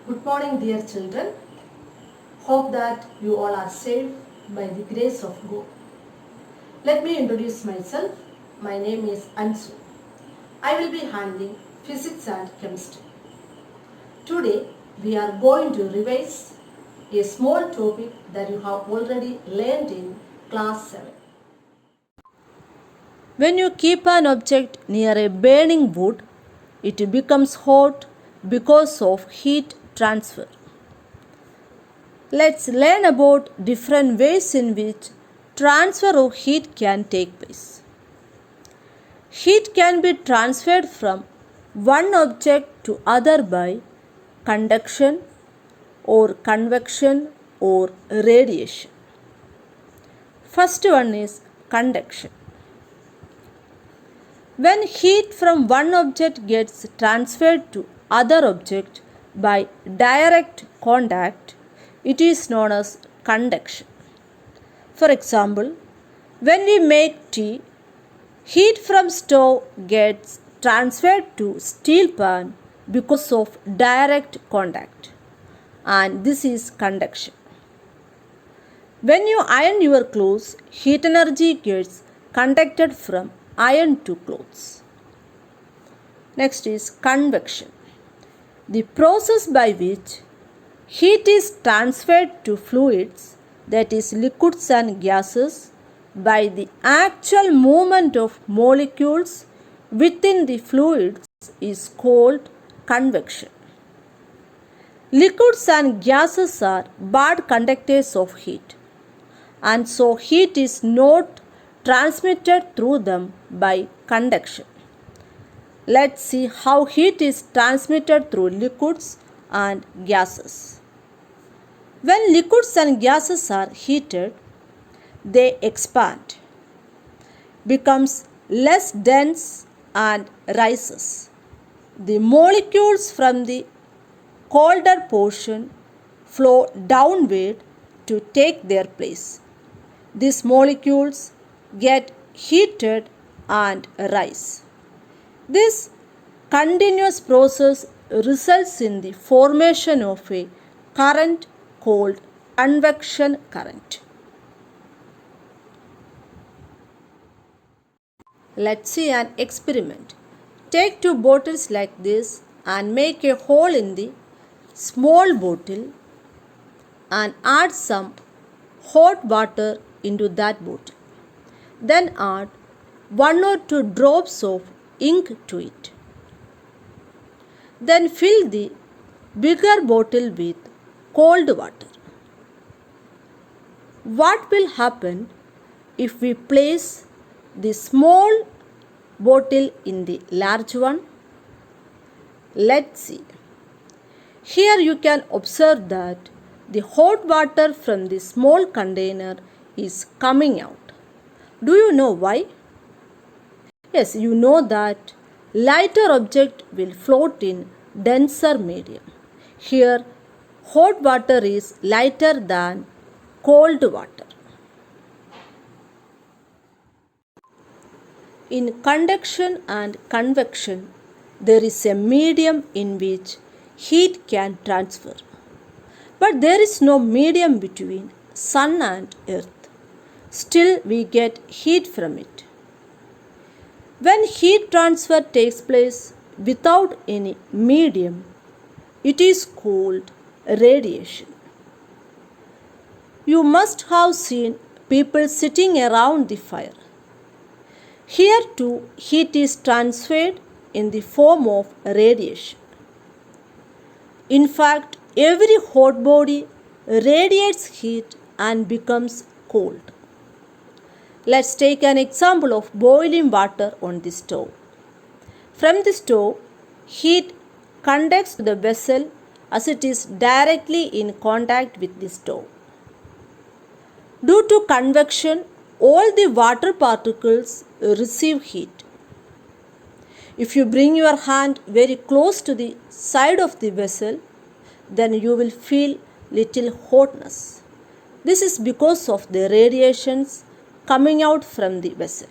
Good morning, dear children. Hope that you all are safe by the grace of God. Let me introduce myself. My name is Ansu. I will be handling physics and chemistry. Today, we are going to revise a small topic that you have already learned in class 7. When you keep an object near a burning wood, it becomes hot because of heat transfer. Let's learn about different ways in which transfer of heat can take place. Heat can be transferred from one object to other by conduction or convection or radiation. First one is conduction. When heat from one object gets transferred to other object by direct contact, it is known as conduction. For example, when we make tea, heat from stove gets transferred to steel pan because of direct contact, and this is conduction. When you iron your clothes, heat energy gets conducted from iron to clothes. Next is convection. The process by which heat is transferred to fluids, that is liquids and gases, by the actual movement of molecules within the fluids is called convection. Liquids and gases are bad conductors of heat, and so heat is not transmitted through them by conduction. Let's see how heat is transmitted through liquids and gases. When liquids and gases are heated, they expand, becomes less dense and rises. The molecules from the colder portion flow downward to take their place. These molecules get heated and rise. This continuous process results in the formation of a current called convection current. Let's see an experiment. Take two bottles like this and make a hole in the small bottle and add some hot water into that bottle. Then add 1 or 2 drops of ink to it. Then fill the bigger bottle with cold water. What will happen if we place the small bottle in the large one? Let's see. Here you can observe that the hot water from the small container is coming out. Do you know why? Yes, you know that lighter object will float in denser medium. Here, hot water is lighter than cold water. In conduction and convection, there is a medium in which heat can transfer. But there is no medium between sun and earth. Still, we get heat from it. When heat transfer takes place without any medium, it is called radiation. You must have seen people sitting around the fire. Here too, heat is transferred in the form of radiation. In fact, every hot body radiates heat and becomes cold. Let's take an example of boiling water on the stove. From the stove, heat conducts to the vessel as it is directly in contact with the stove. Due to convection, all the water particles receive heat. If you bring your hand very close to the side of the vessel, then you will feel little hotness. This is because of the radiations coming out from the vessel.